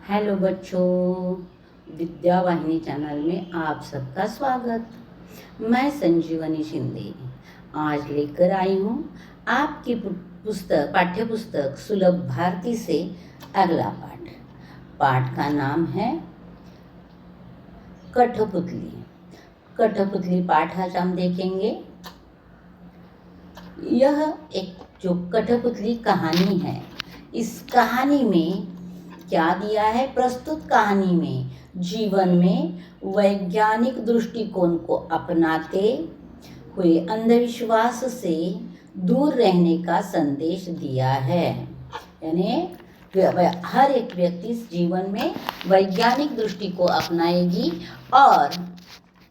Hello बच्चों, विद्या वाहिनी channel में आप सबका स्वागत। मैं संजीवनी शिंदे आज लेकर आई हूँ आपकी पुस्तक पाठ्य पुस्तक सुलभ भारती से अगला पाठ। पाठ का नाम है कठपुतली। कठपुतली पाठ आज हम देखेंगे। यह एक जो कठपुतली कहानी है, इस कहानी में क्या दिया है? प्रस्तुत कहानी में जीवन में वैज्ञानिक दृष्टिकोण को अपनाते हुए अंधविश्वास से दूर रहने का संदेश दिया है। यानी हर एक व्यक्ति जीवन में वैज्ञानिक दृष्टि को अपनाएगी और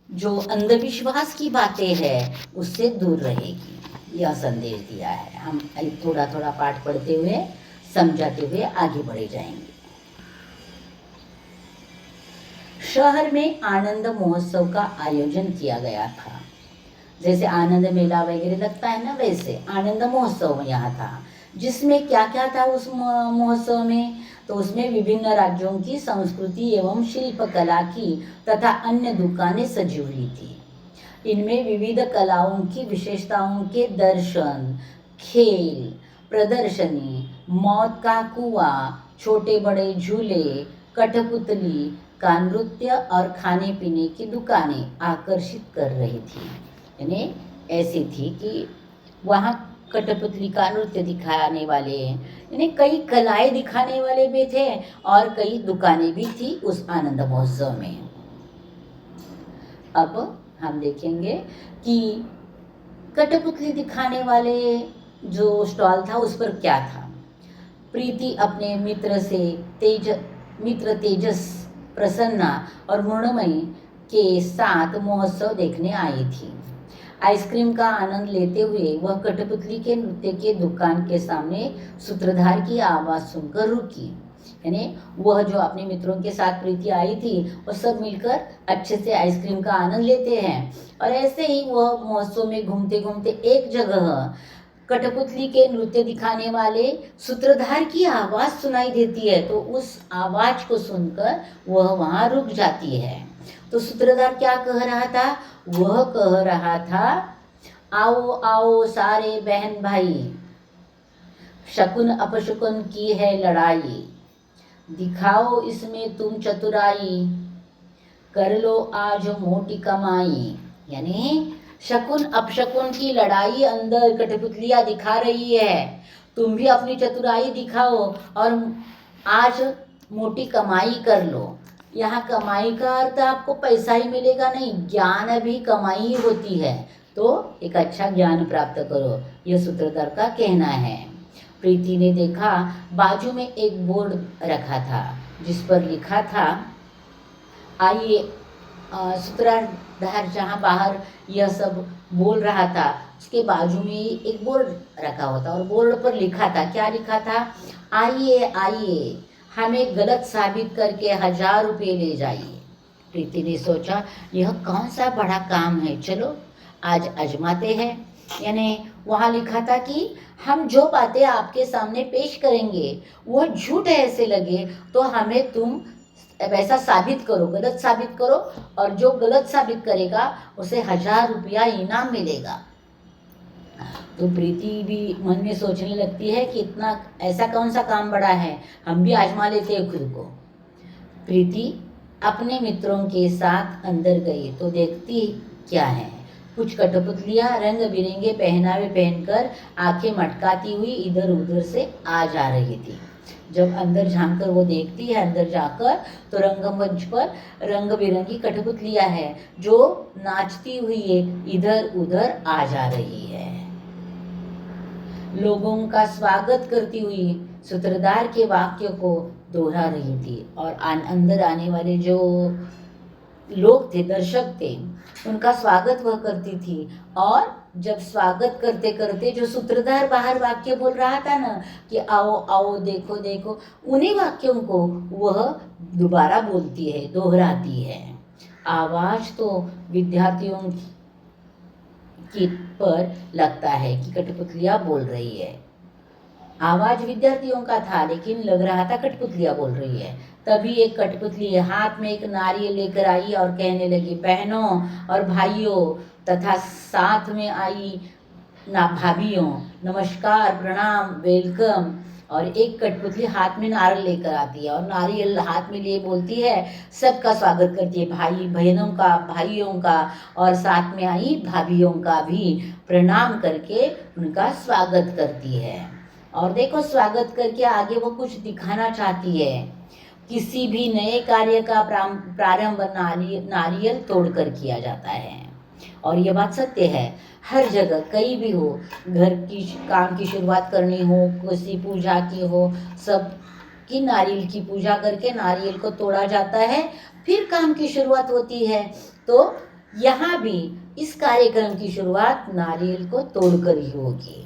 जो अंधविश्वास की बातें हैं उससे दूर रहेगी, यह संदेश दिया है। हम थोड़ा थोड़ा पाठ पढ़ते हुए समझाते हुए आगे बढ़े जाएंगे। शहर में आनंद महोत्सव का आयोजन किया गया था। जैसे आनंद मेला वगैरह लगता है ना, वैसे आनंद महोत्सव यहाँ था। जिसमें क्या क्या था उस महोत्सव में? तो उसमें विभिन्न राज्यों की संस्कृति एवं शिल्पकला की तथा अन्य दुकानें सजी हुई थी। इनमें विविध कलाओं की विशेषताओं के दर्शन, खेल, प्रदर्शनी, मौत का कुआं, छोटे बड़े झूले, कठपुतली का नृत्य और खाने पीने की दुकानें आकर्षित कर रही थी। यानी ऐसी थी कि वहाँ कठपुतली का नृत्य दिखाने वाले, यानी कई कलाएं दिखाने वाले भी थे और कई दुकानें भी थी उस आनंद महोत्सव में। अब हम देखेंगे कि कठपुतली दिखाने वाले जो स्टॉल था उस पर क्या था। प्रीति अपने मित्र तेजस, प्रसन्ना और मृणमयी के साथ महोत्सव देखने आई थी। आइसक्रीम का आनंद लेते हुए वह कठपुतली के नृत्य के दुकान के सामने सूत्रधार की आवाज़ सुनकर रुकी। यानी वह जो अपने मित्रों के साथ प्रीति आई थी, वो सब मिलकर अच्छे से आइसक्रीम का आनंद लेते हैं। और ऐसे ही वह महोत्सव में घूमते घूमते एक जगह कठपुतली के नृत्य दिखाने वाले सूत्रधार की आवाज़ सुनाई देती है। तो उस आवाज़ को सुनकर वह वहाँ रुक जाती है। तो सूत्रधार क्या कह रहा था? वह कह रहा था, आओ आओ सारे बहन भाई, शकुन अपशकुन की है लड़ाई, दिखाओ इसमें तुम चतुराई, कर लो आज मोटी कमाई। यानी शकुन अपशकुन की लड़ाई अंदर कठपुतलियाँ दिखा रही है। तुम भी अपनी चतुराई दिखाओ और आज मोटी कमाई कर लो। यहाँ कमाई का अर्थ आपको पैसा ही मिलेगा नहीं, ज्ञान भी कमाई होती है। तो एक अच्छा ज्ञान प्राप्त करो, यह सूत्रधार का कहना है। प्रीति ने देखा बाजू में एक बोर्ड रखा था जिस पर लिखा था, आइए। सूत्रधार जहाँ बाहर यह सब बोल रहा था उसके बाजू में एक बोर्ड रखा होता और बोर्ड पर लिखा था, क्या लिखा था? आइए आइए, हमें गलत साबित करके 1000 रुपये ले जाइए। प्रीति ने सोचा, यह कौन सा बड़ा काम है, चलो आज आजमाते हैं। यानी वहाँ लिखा था कि हम जो बातें आपके सामने पेश करेंगे वह झूठ ऐसे लगे तो हमें तुम वैसा साबित करो, गलत साबित करो, और जो गलत साबित करेगा उसे 1000 रुपया इनाम मिलेगा। तो प्रीति भी मन में सोचने लगती है कि इतना ऐसा कौन सा काम बड़ा है, हम भी आजमा लेते हैं खुद को। प्रीति अपने मित्रों के साथ अंदर गई तो देखती क्या है, कुछ कठपुतलियाँ रंग बिरंगे पहनावे पहनकर आंखें मटकाती हुई इधर उधर से आ जा रही थी। जब अंदर झांककर वो देखती है, अंदर जाकर, तो रंगमंच पर रंग बिरंगी कठपुतलियाँ हैं जो नाचती हुई इधर उधर आ जा रही है। लोगों का स्वागत करती हुई सूत्रधार के वाक्य को दोहरा रही थी और अंदर आने वाले जो लोग थे, दर्शक थे, उनका स्वागत वह करती थी। और जब स्वागत करते करते जो सूत्रधार बाहर वाक्य बोल रहा था ना कि आओ आओ, देखो देखो, उन्हीं वाक्यों को वह दोबारा बोलती है, दोहराती है। आवाज़ तो विद्यार्थियों की पर लगता है कि कठपुतलियाँ बोल रही है। आवाज़ विद्यार्थियों का था लेकिन लग रहा था कठपुतलियाँ बोल रही है। तभी एक कठपुतली हाथ में एक नारियल लेकर आई और कहने लगी, बहनों और भाइयों तथा साथ में आई ना भाभीियों, नमस्कार, प्रणाम, वेलकम। और एक कठपुतली हाथ में नारियल लेकर आती है और नारियल हाथ में लिए बोलती है, सबका स्वागत करती है, भाई बहनों का, भाइयों का और साथ में आई भाभीियों का भी प्रणाम करके उनका स्वागत करती है। और देखो, स्वागत करके आगे वो कुछ दिखाना चाहती है। किसी भी नए कार्य का प्रारंभ नारियल तोड़कर किया जाता है। और ये बात सत्य है, हर जगह कहीं भी हो, घर की काम की शुरुआत करनी हो, किसी पूजा की हो, सब की नारियल की पूजा करके नारियल को तोड़ा जाता है, फिर काम की शुरुआत होती है। तो यहाँ भी इस कार्यक्रम की शुरुआत नारियल को तोड़कर ही होगी।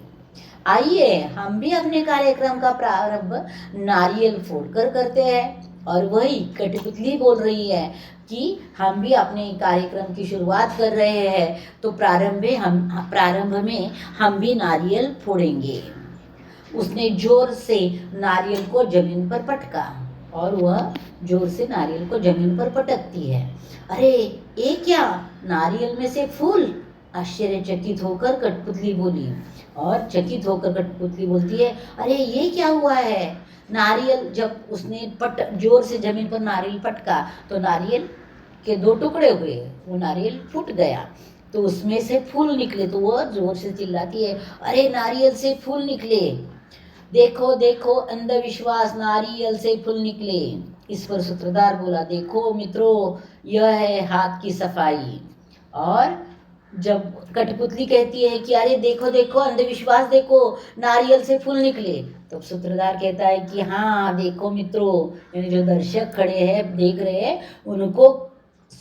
आइए हम भी अपने कार्यक्रम का प्रारंभ नारियल फोड़कर करते हैं। और वही कठपुतली बोल रही है कि हम भी अपने कार्यक्रम की शुरुआत कर रहे हैं, तो प्रारंभ में हम भी नारियल फोड़ेंगे। उसने जोर से नारियल को जमीन पर पटका और वह जोर से नारियल को जमीन पर पटकती है। अरे ये क्या, नारियल में से फूल? आश्चर्यचकित होकर कठपुतली बोली। और चकित होकर कठपुतली बोलती है, अरे ये क्या हुआ है? नारियल जब उसने जोर से जमीन पर नारियल पटका तो नारियल के 2 टुकड़े हुए, वो नारियल फूट गया, तो उसमें से फूल निकले। तो वह जोर से चिल्लाती है, अरे नारियल से फूल निकले, देखो देखो अंधविश्वास, नारियल से फूल निकले। इस पर सूत्रधार बोला, देखो मित्रों, यह है हाथ की सफाई। और जब कठपुतली कहती है कि अरे देखो देखो अंधविश्वास, देखो नारियल से फूल निकले, तो सूत्रधार कहता है कि हाँ देखो मित्रों, यानी जो दर्शक खड़े हैं देख रहे हैं, उनको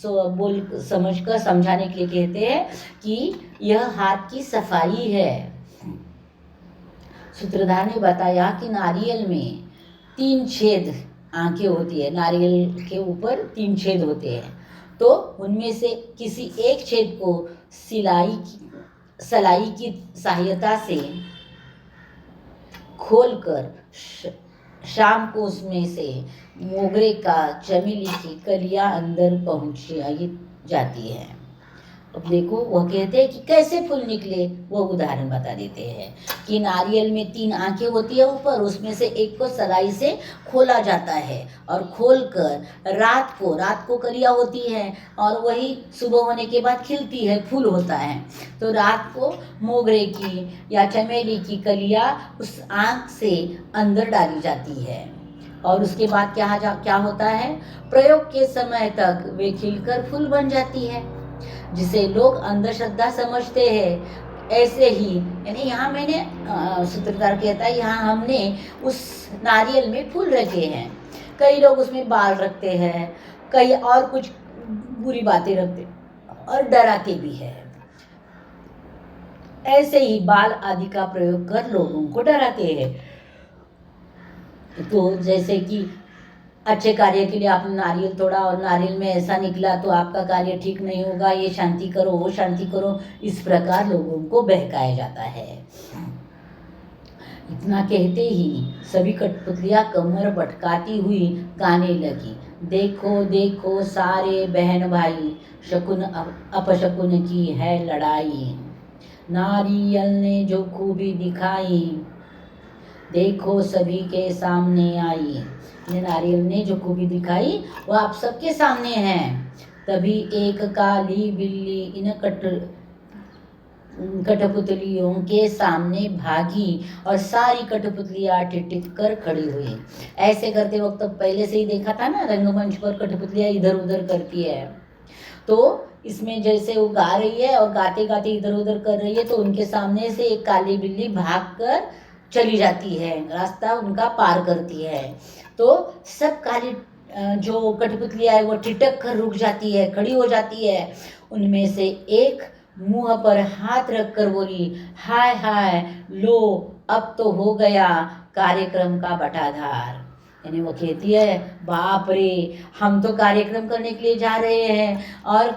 बोल समझकर समझाने के लिए कहते हैं कि यह हाथ की सफाई है। सूत्रधार ने बताया कि नारियल में 3 छेद आंखें होती है, नारियल के ऊपर 3 छेद होते हैं, तो उनमें से किसी एक छेद को सलाई की सहायता से खोलकर शाम को उसमें से मोगरे का, चमेली की कलियां अंदर पहुंचाई जाती है। अब देखो, वह कहते हैं कि कैसे फूल निकले, वो उदाहरण बता देते हैं कि नारियल में 3 आंखें होती है ऊपर, उसमें से एक को सलाई से खोला जाता है और खोलकर रात को कलियां होती है और वही सुबह होने के बाद खिलती है, फूल होता है। तो रात को मोगरे की या चमेली की कलियां उस आंख से अंदर डाली जाती है और उसके बाद क्या होता है, प्रयोग के समय तक वे खिलकर फूल बन जाती है, जिसे लोग अंधश्रद्धा समझते हैं। ऐसे ही, यानी यहाँ मैंने सूत्रधार कहता है, यहाँ हमने उस नारियल में फूल रखे हैं, कई लोग उसमें बाल रखते हैं, कई और कुछ बुरी बातें रखते और डराते भी है। ऐसे ही बाल आदि का प्रयोग कर लोगों को डराते हैं। तो जैसे कि अच्छे कार्य के लिए आपने नारियल तोड़ा और नारियल में ऐसा निकला तो आपका कार्य ठीक नहीं होगा, ये शांति करो, वो शांति करो, इस प्रकार लोगों को बहकाया जाता है। इतना कहते ही सभी कठपुतलियां कमर पटकाती हुई गाने लगी, देखो देखो सारे बहन भाई, शकुन अपशकुन की है लड़ाई, नारियल ने जो खूबी दिखाई, देखो सभी के सामने आई। नारियल ने जो खूबी दिखाई वो आप सबके सामने है। तभी एक काली बिल्ली इन कठपुतलियों के सामने भागी और सारी कठपुतलियां टिक कर खड़ी हुई। ऐसे करते वक्त तो पहले से ही देखा था ना, रंगमंच पर कठपुतलियां इधर उधर करती है, तो इसमें जैसे वो गा रही है और गाते गाते इधर उधर कर रही है, तो उनके सामने से एक काली बिल्ली भागकर चली जाती है, रास्ता उनका पार करती है। तो सब काली जो कठपुतलियां है वो ठिठक कर रुक जाती है, खड़ी हो जाती है। उनमें से एक मुंह पर हाथ रखकर बोली, हाय हाय, लो अब तो हो गया कार्यक्रम का बटाधार। यानी वो कहती है, बाप रे, हम तो कार्यक्रम करने के लिए जा रहे हैं और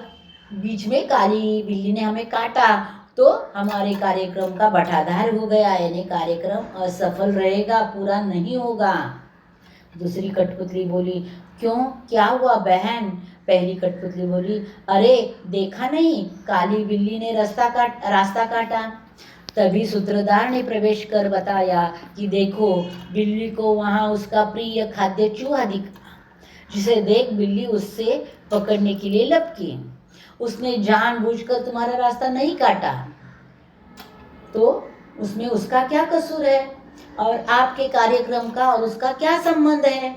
बीच में काली बिल्ली ने हमें काटा, तो हमारे कार्यक्रम का बटाधार हो गया, यानी कार्यक्रम असफल रहेगा, पूरा नहीं होगा। दूसरी कठपुतली बोली, क्यों, क्या हुआ बहन? पहली कठपुतली बोली, अरे देखा नहीं, काली बिल्ली ने रास्ता काटा। तभी सूत्रधार ने प्रवेश कर बताया कि देखो, बिल्ली को वहाँ उसका प्रिय खाद्य चूहा दिखा, जिसे देख बिल्ली उससे पकड़ने के लिए लपकी। उसने जानबूझकर तुम्हारा रास्ता नहीं काटा, तो उसमें उसका क्या कसूर है, और आपके कार्यक्रम का और उसका क्या संबंध है?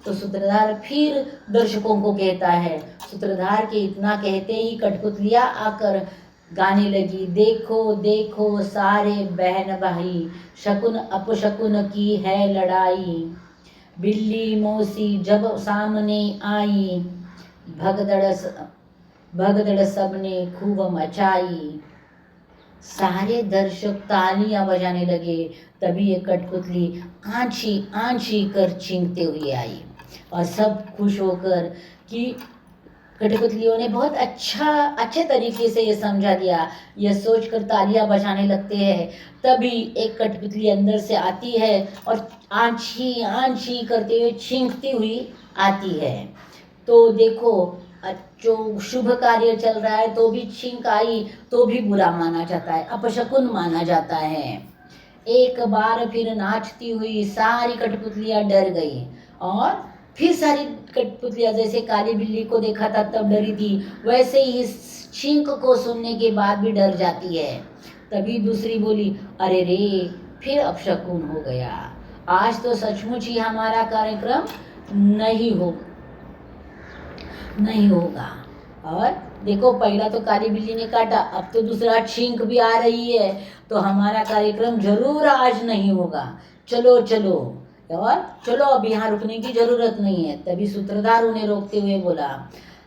तो सूत्रधार फिर दर्शकों को कहता है। सूत्रधार के इतना कहते ही कठपुतलियां आकर गाने लगी, देखो देखो सारे बहन भाई, शकुन अपशकुन की है लड़ाई, बिल्ली मौसी जब सामने आई, भगदड़ सबने खूब मचाई। सारे दर्शक तालियां बजाने लगे। तभी एक कठपुतली आंची आंची कर छींकते हुए आई, और सब खुश होकर कि कठपुतलियों ने बहुत अच्छे तरीके से ये समझा दिया, यह सोचकर तालियां बजाने लगते हैं। तभी एक कठपुतली अंदर से आती है और आंची आंची करते हुए छींकती हुई आती है। तो देखो, जो शुभ कार्य चल रहा है तो भी छींक आई तो भी बुरा माना जाता है, अपशकुन माना जाता है। एक बार फिर नाचती हुई सारी कठपुतलियां डर गई, और फिर सारी कठपुतलियां जैसे काली बिल्ली को देखा था तब डरी थी, वैसे ही इस छींक को सुनने के बाद भी डर जाती है। तभी दूसरी बोली, अरे रे, फिर अपशकुन हो गया, आज तो सचमुच ही हमारा कार्यक्रम नहीं होगा। और देखो, पहला तो काली बिल्ली ने काटा, अब तो दूसरा छींक भी आ रही है, तो हमारा कार्यक्रम जरूर आज नहीं होगा। चलो चलो, और चलो, अब यहाँ रुकने की जरूरत नहीं है। तभी सूत्रधार उन्हें रोकते हुए बोला,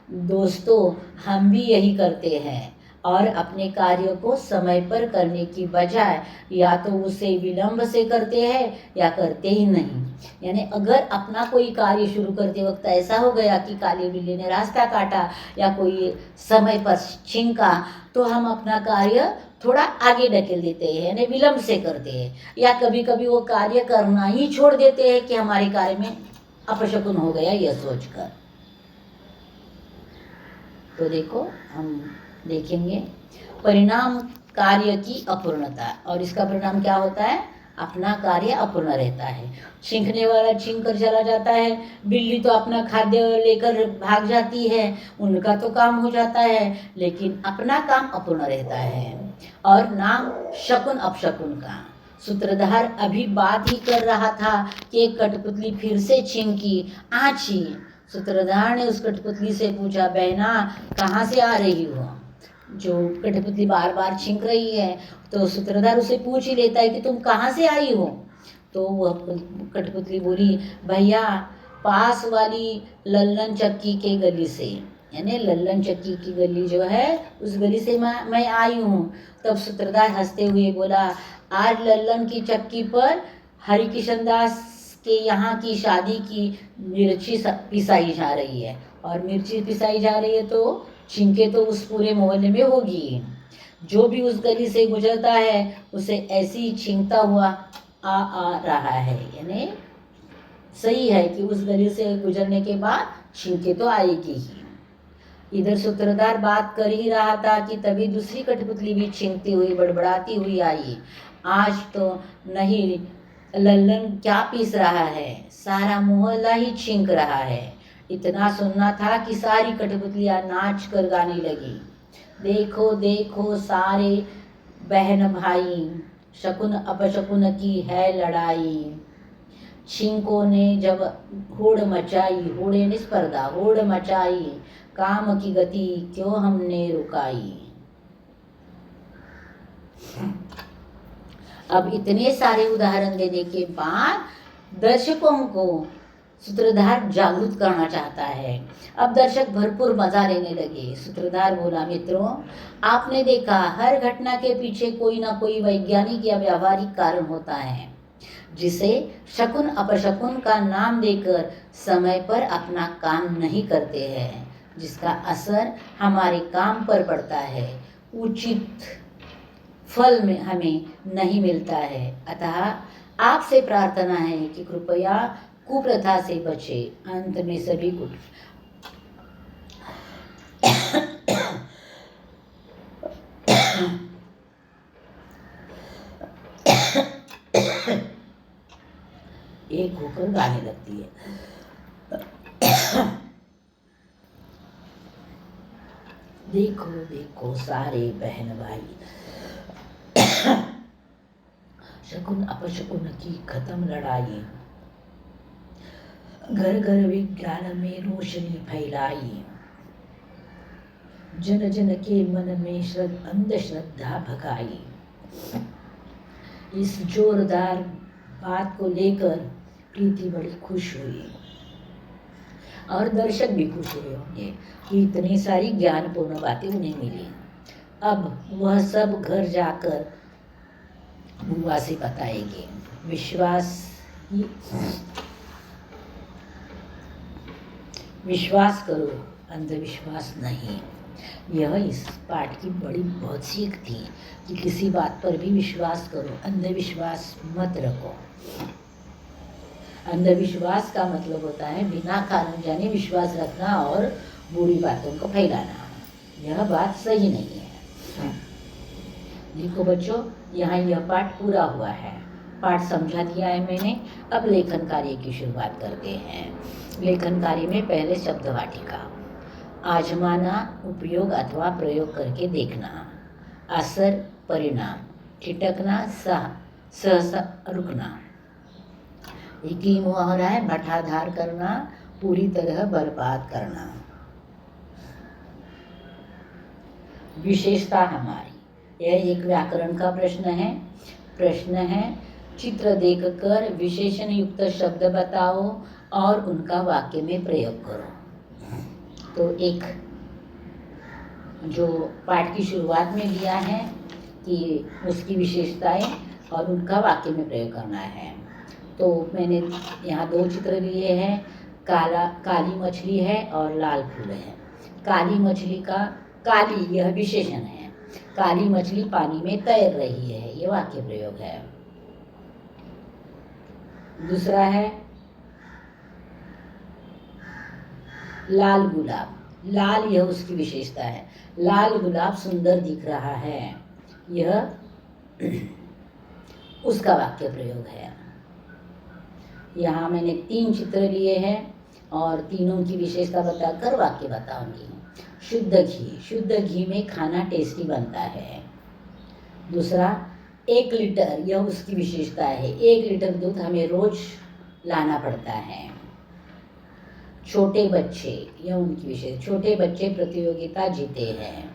दोस्तों, हम भी यही करते हैं, और अपने कार्य को समय पर करने की बजाय या तो उसे विलंब से करते हैं या करते ही नहीं। यानी अगर अपना कोई कार्य शुरू करते वक्त ऐसा हो गया कि काली बिल्ली ने रास्ता काटा या कोई समय पर छींका, तो हम अपना कार्य थोड़ा आगे ढकेल देते हैं, यानी विलंब से करते हैं, या कभी कभी वो कार्य करना ही छोड़ देते हैं कि हमारे कार्य में अपशकुन हो गया यह सोचकर। तो देखो, हम देखेंगे परिणाम कार्य की अपूर्णता, और इसका परिणाम क्या होता है? अपना कार्य अपूर्ण रहता है। छींकने वाला छींक कर चला जाता है, बिल्ली तो अपना खाद्य लेकर भाग जाती है, उनका तो काम हो जाता है, लेकिन अपना काम अपूर्ण रहता है। और नाम शकुन अपशकुन का। सूत्रधार अभी बात ही कर रहा था कि एक कठपुतली फिर से छींकी, आंची। सूत्रधार ने उस कठपुतली से पूछा, बहना, कहाँ से आ रही हो? जो कठपुतली बार बार छींक रही है, तो सूत्रधार उसे पूछ ही लेता है कि तुम कहाँ से आई हो? तो वह कठपुतली बोली, भैया, पास वाली लल्लन चक्की के गली से, यानी लल्लन चक्की की गली जो है उस गली से मैं आई हूँ। तब सूत्रधार हंसते हुए बोला, आज लल्लन की चक्की पर हरिकिशन दास के यहाँ की शादी की मिर्ची पिसाई जा रही है, और मिर्ची पिसाई जा रही है तो छींके तो उस पूरे मोहल्ले में होगी। जो भी उस गली से गुजरता है उसे ऐसी ही छींकता हुआ आ रहा है, यानी सही है कि उस गली से गुजरने के बाद छींके तो आएगी ही। इधर सूत्रधार बात कर ही रहा था कि तभी दूसरी कठपुतली भी छींकती हुई बड़बड़ाती हुई आई, आज तो नहीं, लल्लन क्या पीस रहा है, सारा मोहल्ला ही छींक रहा है। इतना सुनना था कि सारी कठपुतलियां नाच कर गाने लगी, देखो देखो सारे बहन भाई, शकुन अपशकुन की है लड़ाई, छींकों ने जब होड़ मचाई, होड़े ने स्पर्धा, होड़ मचाई, काम की गति क्यों हमने रुकाई। अब इतने सारे उदाहरण देने के बाद दर्शकों को सूत्रधार जागरूक करना चाहता है। अब दर्शक भरपूर मजा लेने लगे। सूत्रधार बोला, मित्रों, आपने देखा हर घटना के पीछे कोई ना कोई वैज्ञानिक या व्यावहारिक कारण होता है, जिसे शकुन अपशकुन का नाम देकर समय पर अपना काम नहीं करते हैं, जिसका असर हमारे काम पर पड़ता है, उचित फल में हमें नहीं मिलता है। अतः आपसे प्रार्थना है कि कृपया कुप्रथा से बचे। अंत में सभी को एक होकर गाने लगती है। देखो देखो सारे बहन भाई, शकुन अपशकुन की खत्म लड़ाई, घर घर विज्ञान में रोशनी फैलाई, जन जन के मन में अंधश्रद्धा भगाई। इस जोरदार बात को लेकर प्रीति बड़ी खुश हुई और दर्शक भी खुश हुए होंगे कि इतनी सारी ज्ञानपूर्ण बातें उन्हें मिली। अब वह सब घर जाकर बुआ से बताएंगे। विश्वास करो, अंधविश्वास नहीं। यह इस पाठ की बड़ी बहुत सीख थी कि किसी बात पर भी विश्वास करो, अंधविश्वास मत रखो। अंधविश्वास का मतलब होता है बिना कारण जाने विश्वास रखना और बुरी बातों को फैलाना। यह बात सही नहीं है। देखो बच्चों, यहाँ यह पाठ पूरा हुआ है। पाठ समझा दिया है मैंने। अब लेखन कार्य की शुरुआत करते हैं। लेखन कार्य में पहले शब्द वाटिका, आजमाना, उपयोग अथवा प्रयोग करके देखना, असर, परिणाम, छिटकना, सहसा रुकना। एक ही मुहावरा है, भठाधार करना, पूरी तरह बर्बाद करना। विशेषता हमारी, यह एक व्याकरण का प्रश्न है। चित्र देखकर विशेषण युक्त शब्द बताओ और उनका वाक्य में प्रयोग करो। तो एक जो पाठ की शुरुआत में दिया है कि उसकी विशेषताएं और उनका वाक्य में प्रयोग करना है। तो मैंने यहाँ 2 चित्र लिए हैं। काली मछली है और लाल फूल है। काली मछली का काली यह विशेषण है। काली मछली पानी में तैर रही है, ये वाक्य प्रयोग है। दूसरा है लाल गुलाब। लाल यह उसकी विशेषता है। लाल गुलाब सुंदर दिख रहा है, यह उसका वाक्य प्रयोग है। यहाँ मैंने 3 चित्र लिए हैं और तीनों की विशेषता बताकर वाक्य बताऊंगी। शुद्ध घी में खाना टेस्टी बनता है। दूसरा, 1 लीटर, यह उसकी विशेषता है। 1 लीटर दूध हमें रोज लाना पड़ता है। छोटे बच्चे, यह उनकी विशेषता, छोटे बच्चे प्रतियोगिता जीते हैं।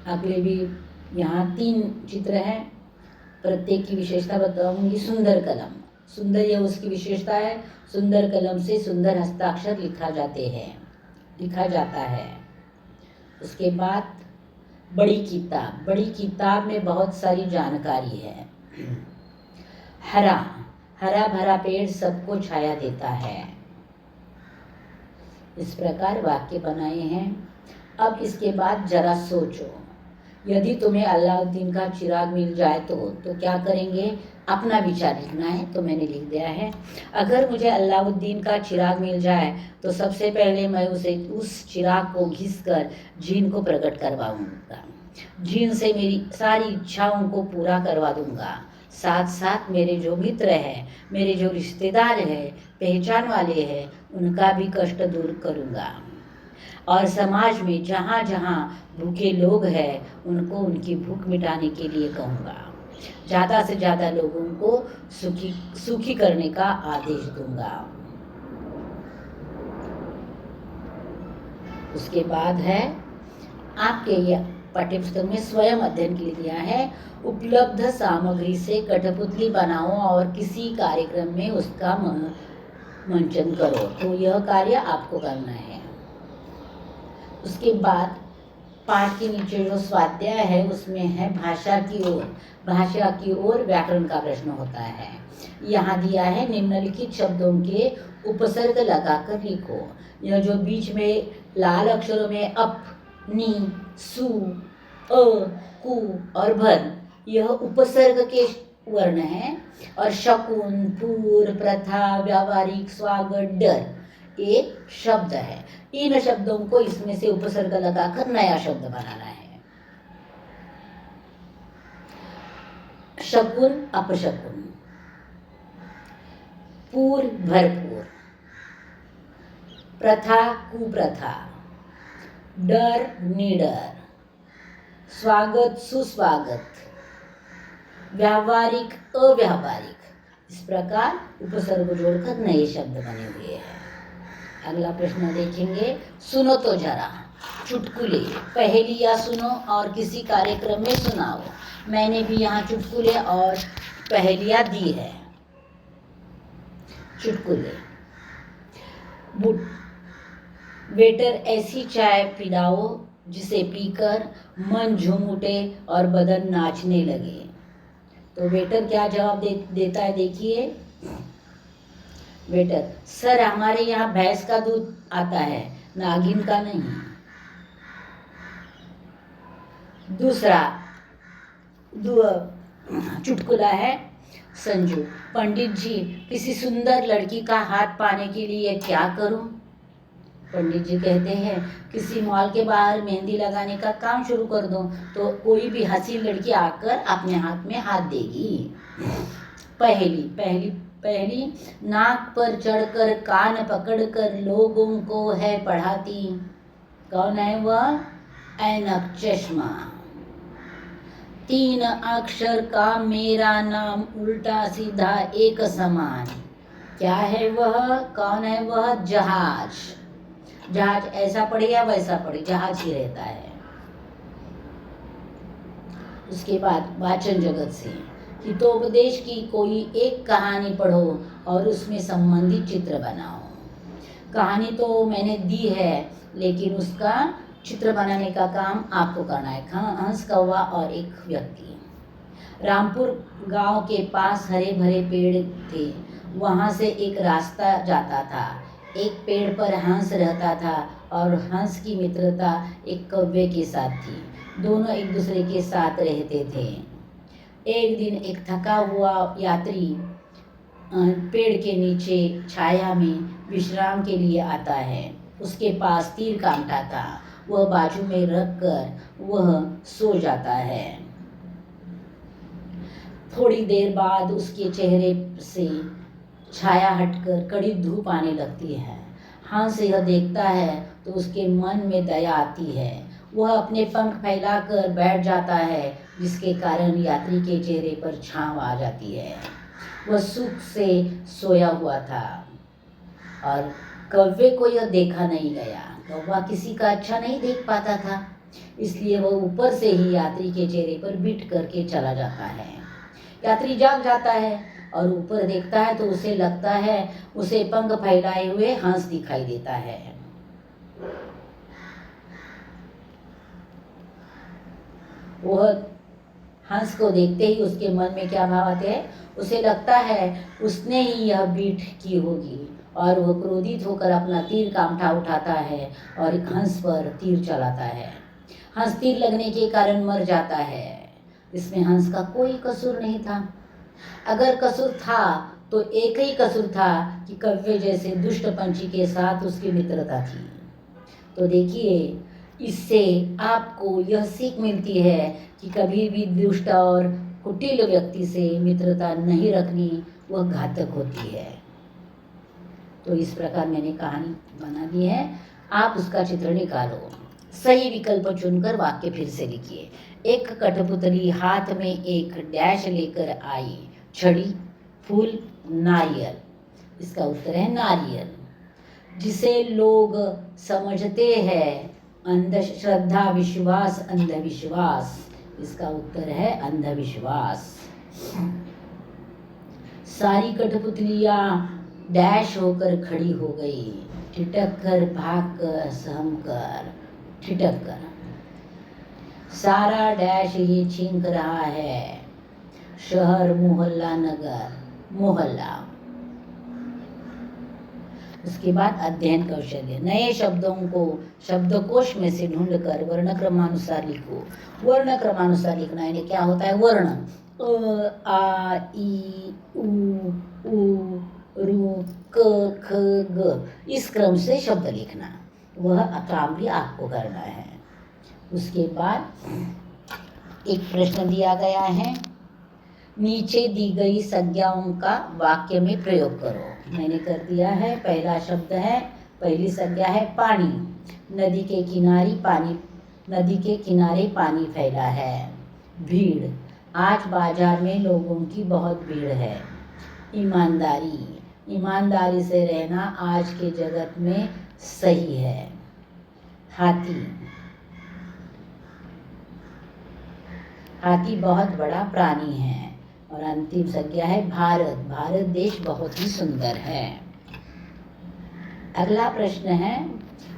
अगले भी यहाँ 3 चित्र हैं, प्रत्येक की विशेषता बताऊंगी। सुंदर कलम, सुंदर यह उसकी विशेषता है। सुंदर कलम से सुंदर हस्ताक्षर लिखा जाता है। उसके बाद बड़ी किताब में बहुत सारी जानकारी है। हरा भरा पेड़ सबको छाया देता है। इस प्रकार वाक्य बनाए हैं। अब इसके बाद जरा सोचो, यदि तुम्हें अलाउद्दीन का चिराग मिल जाए तो क्या करेंगे? अपना विचार लिखना है। तो मैंने लिख दिया है, अगर मुझे अलाउद्दीन का चिराग मिल जाए तो सबसे पहले मैं उस चिराग को घिसकर जीन को प्रकट करवाऊंगा। जीन से मेरी सारी इच्छाओं को पूरा करवा दूंगा। साथ साथ मेरे जो मित्र हैं, मेरे जो रिश्तेदार हैं, पहचान वाले हैं, उनका भी कष्ट दूर करूंगा। और समाज में जहाँ जहाँ भूखे लोग हैं उनको उनकी भूख मिटाने के लिए कहूँगा। ज़्यादा से ज़्यादा लोगों को सुखी करने का आदेश दूंगा। उसके बाद है आपके यह पाठ्यपुस्तक में स्वयं अध्ययन के लिए दिया है, उपलब्ध सामग्री से कठपुतली बनाओ और किसी कार्यक्रम में उसका मंचन करो। तो यह कार्य आपको करना है। उसके बाद पाठ के नीचे जो स्वाध्याय है उसमें है भाषा की ओर व्याकरण का प्रश्न होता है। यहाँ दिया है, निम्नलिखित शब्दों के उपसर्ग लगाकर लिखो। यह जो बीच में लाल अक्षरों में अप, नी, सु, अ, कु और भर, यह उपसर्ग के वर्ण है, और शकुन, पूर्व, प्रथा, व्यावहारिक, स्वागत, डर ये शब्द है। इन शब्दों को इसमें से उपसर्ग लगाकर नया शब्द बनाना है। शकुन, अपशकुन, पूर्व, भरपूर, प्रथा, कुप्रथा, डर, निडर, स्वागत, सुस्वागत, व्यावहारिक, अव्यावहारिक। इस प्रकार उपसर्ग जोड़कर नए शब्द बने हुए हैं। अगला प्रश्न देखेंगे, सुनो तो जरा, चुटकुले, पहेलियाँ सुनो और किसी कार्यक्रम में सुनाओ। मैंने भी यहाँ चुटकुले और पहेलियाँ दी है। चुटकुले, वेटर ऐसी चाय पिलाओ जिसे पीकर मन झूम उठे और बदन नाचने लगे। तो वेटर क्या जवाब देता है, देखिए। वेटर, सर हमारे यहाँ भैंस का दूध आता है, नागिन का नहीं। दूसरा चुटकुला है, संजू, पंडित जी किसी सुंदर लड़की का हाथ पाने के लिए क्या करूं? पंडित जी कहते हैं, किसी मॉल के बाहर मेहंदी लगाने का काम शुरू कर दो, तो कोई भी हसीन लड़की आकर अपने हाथ में हाथ देगी। पहली, नाक पर चढ़कर कान पकड़कर लोगों को है पढ़ाती। कौन है वह? ऐनक चश्मा। 3 अक्षर का मेरा नाम, उल्टा सीधा एक समान। क्या है वह? कौन है वह? जहाज। जहाज ऐसा पढ़े या वैसा पढ़े, जहाज ही रहता है। उसके बाद वाचन जगत से, हितोपदेश की कोई एक कहानी पढ़ो और उसमें संबंधित चित्र बनाओ। कहानी तो मैंने दी है, लेकिन उसका चित्र बनाने का काम आपको करना है। हंस, कौवा और एक व्यक्ति। रामपुर गांव के पास हरे भरे पेड़ थे। वहां से एक रास्ता जाता था। एक पेड़ पर हंस रहता था और हंस की मित्रता एक कौवे के साथ थी। दोनों एक दूसरे के साथ रहते थे। एक दिन एक थका हुआ यात्री पेड़ के नीचे छाया में विश्राम के लिए आता है। उसके पास तीर कांटा था। वह बाजू में रखकर वह सो जाता है। थोड़ी देर बाद उसके चेहरे से छाया हटकर कड़ी धूप आने लगती है। हंस यह देखता है तो उसके मन में दया आती है। वह अपने पंख फैलाकर बैठ जाता है, जिसके कारण यात्री के चेहरे पर छांव आ जाती है। वह सुख से सोया हुआ था और कौवे को यह देखा नहीं गया। कौवा किसी का अच्छा नहीं देख पाता था, इसलिए वह ऊपर से ही यात्री के चेहरे पर बिट करके चला जाता है। यात्री जाग जाता है और ऊपर देखता है तो उसे लगता है उसे पंख फैलाए हुए हंस दिखाई देता है। वह हंस को देखते ही उसके मन में क्या भाव आते हैं? उसे लगता है उसने ही यह बीट की होगी और वह क्रोधित होकर अपना तीर कामठा उठाता है और हंस पर तीर चलाता है। हंस तीर लगने के कारण मर जाता है। इसमें हंस का कोई कसूर नहीं था। अगर कसूर था तो एक ही कसूर था कि कौवे जैसे दुष्ट पंछी के साथ उसकी मित्रता थी। तो देखिए, इससे आपको यह सीख मिलती है कि कभी भी दुष्ट और कुटिल व्यक्ति से मित्रता नहीं रखनी, वह घातक होती है। तो इस प्रकार मैंने कहानी बना दी है। आप उसका चित्र निकालो। सही विकल्प चुनकर वाक्य फिर से लिखिए। एक कठपुतली हाथ में एक डैश लेकर आई, छड़ी, फूल, नारियल। इसका उत्तर है नारियल। जिसे लोग समझते हैं अंधश्रद्धा, विश्वास, अंधविश्वास। इसका उत्तर है अंधविश्वास। सारी कठपुतलियां डैश होकर खड़ी हो गई, ठिठक कर, भाग कर, सहम कर, ठिठक कर। सारा डैश ये छींक रहा है, शहर, मोहल्ला, नगर, मोहल्ला। उसके बाद अध्ययन कौशल्य। नए शब्दों को शब्दकोश में से ढूंढकर वर्ण क्रमानुसार लिखो। वर्ण क्रमानुसार लिखना यानी क्या होता है? वर्ण आ ई उ ऊ रू क ख ग, इस क्रम से शब्द लिखना, वह काम भी आपको करना है। उसके बाद एक प्रश्न दिया गया है, नीचे दी गई संज्ञाओं का वाक्य में प्रयोग करो। मैंने कर दिया है। पहला शब्द है, पहली संज्ञा है पानी। नदी के किनारे पानी फैला है। भीड़, आज बाजार में लोगों की बहुत भीड़ है। ईमानदारी से रहना आज के जगत में सही है। हाथी बहुत बड़ा प्राणी है। और अंतिम संज्ञा है भारत देश बहुत ही सुंदर है। अगला प्रश्न है,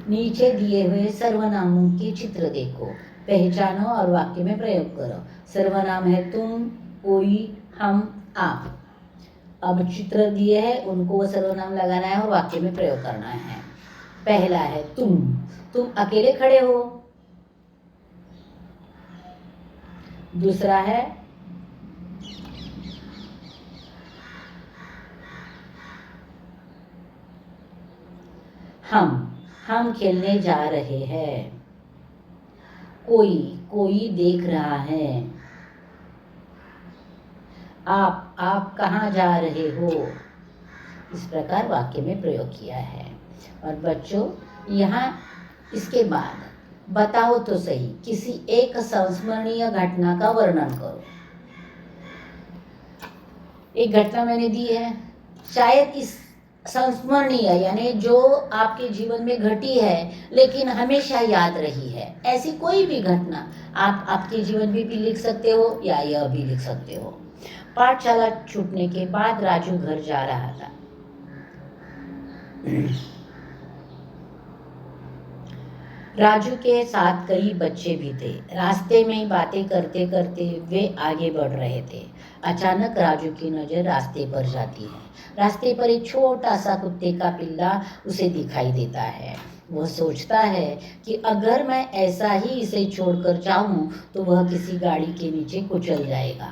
नीचे दिए हुए सर्वनामों के चित्र देखो, पहचानो और वाक्य में प्रयोग करो। सर्वनाम है तुम, कोई, हम, आप। अब चित्र दिए हैं, उनको सर्वनाम लगाना है और वाक्य में प्रयोग करना है। पहला है तुम अकेले खड़े हो। दूसरा है हम खेलने जा रहे हैं। कोई देख रहा है। आप कहाँ जा रहे हो। इस प्रकार वाक्य में प्रयोग किया है। और बच्चों, यहाँ इसके बाद बताओ तो सही, किसी एक संस्मरणीय घटना का वर्णन करो। एक घटना मैंने दी है, शायद इस संस्मरणीय यानी जो आपके जीवन में घटी है लेकिन हमेशा याद रही है, ऐसी कोई भी घटना आप आपके जीवन में भी लिख सकते हो या यह भी लिख सकते हो। पाठशाला छूटने के बाद राजू घर जा रहा था। राजू के साथ कई बच्चे भी थे। रास्ते में बातें करते करते वे आगे बढ़ रहे थे। अचानक राजू की नज़र रास्ते पर जाती है। रास्ते पर एक छोटा सा कुत्ते का पिल्ला उसे दिखाई देता है। वह सोचता है कि अगर मैं ऐसा ही इसे छोड़कर जाऊं तो वह किसी गाड़ी के नीचे कुचल जाएगा।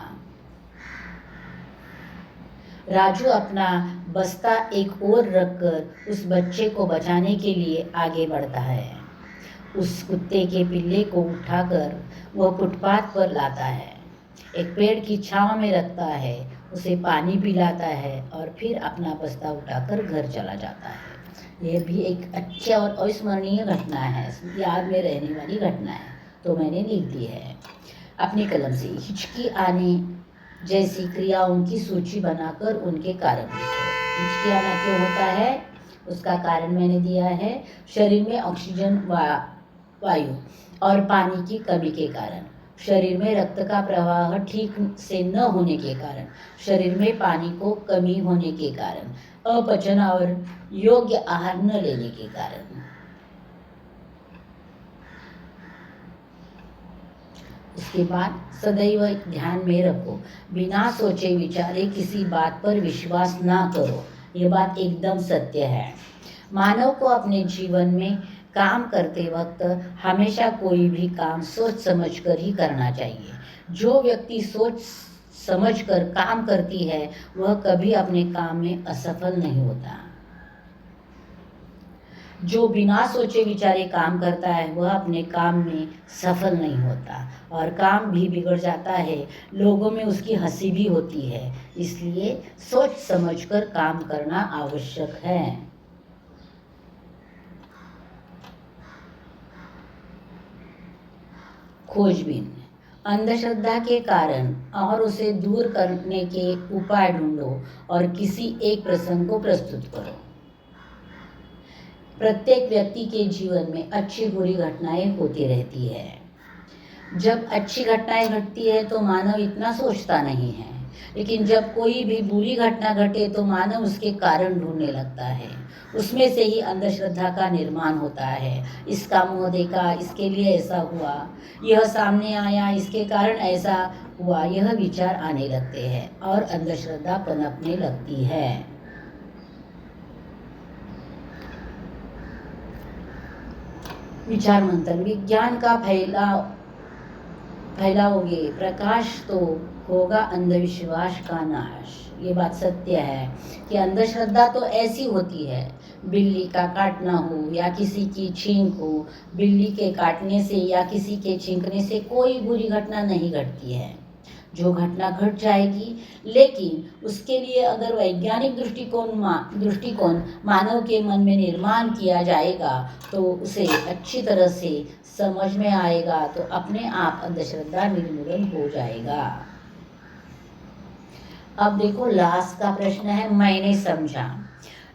राजू अपना बस्ता एक ओर रखकर उस बच्चे को बचाने के लिए आगे बढ़ता है। उस कुत्ते के पिल्ले को उठाकर वह फुटपाथ पर लाता है, एक पेड़ की छांव में रखता है, उसे पानी पिलाता है और फिर अपना बस्ता उठाकर घर चला जाता है। यह भी एक अच्छा और अविस्मरणीय घटना है, याद में रहने वाली घटना है, तो मैंने लिख दी है। अपनी कलम से हिचकी आने जैसी क्रियाओं की सूची बनाकर उनके कारण लिखो। हिचकी आना क्यों होता है, उसका कारण मैंने दिया है। शरीर में ऑक्सीजन वायु और पानी की कमी के कारण, शरीर में रक्त का प्रवाह ठीक से न होने के कारण, शरीर में पानी को कमी होने के कारण, अपचन और योग्य आहार न लेने के कारण। उसके बाद सदैव ध्यान में रखो, बिना सोचे विचारे किसी बात पर विश्वास ना करो। ये बात एकदम सत्य है। मानव को अपने जीवन में काम करते वक्त हमेशा कोई भी काम सोच समझ कर ही करना चाहिए। जो व्यक्ति सोच समझ कर काम करती है वह कभी अपने काम में असफल नहीं होता। जो बिना सोचे विचारे काम करता है वह अपने काम में सफल नहीं होता और काम भी बिगड़ जाता है, लोगों में उसकी हंसी भी होती है। इसलिए सोच समझकर काम करना आवश्यक है। खोजबीन, अंधश्रद्धा के कारण और उसे दूर करने के उपाय ढूंढो और किसी एक प्रसंग को प्रस्तुत करो। प्रत्येक व्यक्ति के जीवन में अच्छी बुरी घटनाएं होती रहती है। जब अच्छी घटनाएं घटती है तो मानव इतना सोचता नहीं है, लेकिन जब कोई भी बुरी घटना घटे तो मानव उसके कारण ढूंढने लगता है। उसमें से ही अंधश्रद्धा का निर्माण होता है। इसका मुंह देखा, इसके लिए ऐसा हुआ, यह सामने आया, इसके कारण ऐसा हुआ, यह विचार आने लगते हैं और अंधश्रद्धा पनपने लगती है। विचार मंथन, विज्ञान का फैलाव फैलाओगे प्रकाश तो होगा अंधविश्वास का नाश। ये बात सत्य है कि अंधश्रद्धा तो ऐसी होती है, बिल्ली का काटना हो या किसी की छींक हो, बिल्ली के काटने से या किसी के छींकने से कोई बुरी घटना नहीं घटती है। जो घटना घट जाएगी, लेकिन उसके लिए अगर वैज्ञानिक दृष्टिकोण मानव के मन में निर्माण किया जाएगा तो उसे अच्छी तरह से समझ में आएगा, तो अपने आप अंधश्रद्धा निर्मूलन हो जाएगा। अब देखो लास्ट का प्रश्न है, मैंने समझा।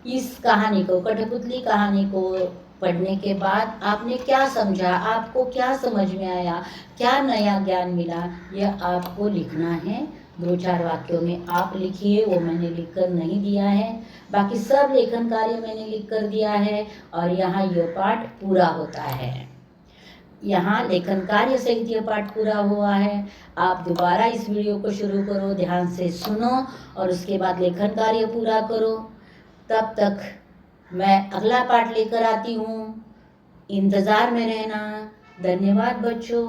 इस कहानी को, कठपुतली कहानी को पढ़ने के बाद आपने क्या समझा, आपको क्या समझ में आया, क्या नया ज्ञान मिला, यह आपको लिखना है। 2-4 वाक्यों में आप लिखिए, वो मैंने लिख कर नहीं दिया है, बाकी सब लेखन कार्य मैंने लिख कर दिया है और यहाँ यह पाठ पूरा होता है। यहाँ लेखन कार्य सहित यह पाठ पूरा हुआ है। आप दोबारा इस वीडियो को शुरू करो, ध्यान से सुनो और उसके बाद लेखन कार्य पूरा करो। तब तक मैं अगला पाठ लेकर आती हूँ, इंतज़ार में रहना। धन्यवाद बच्चों।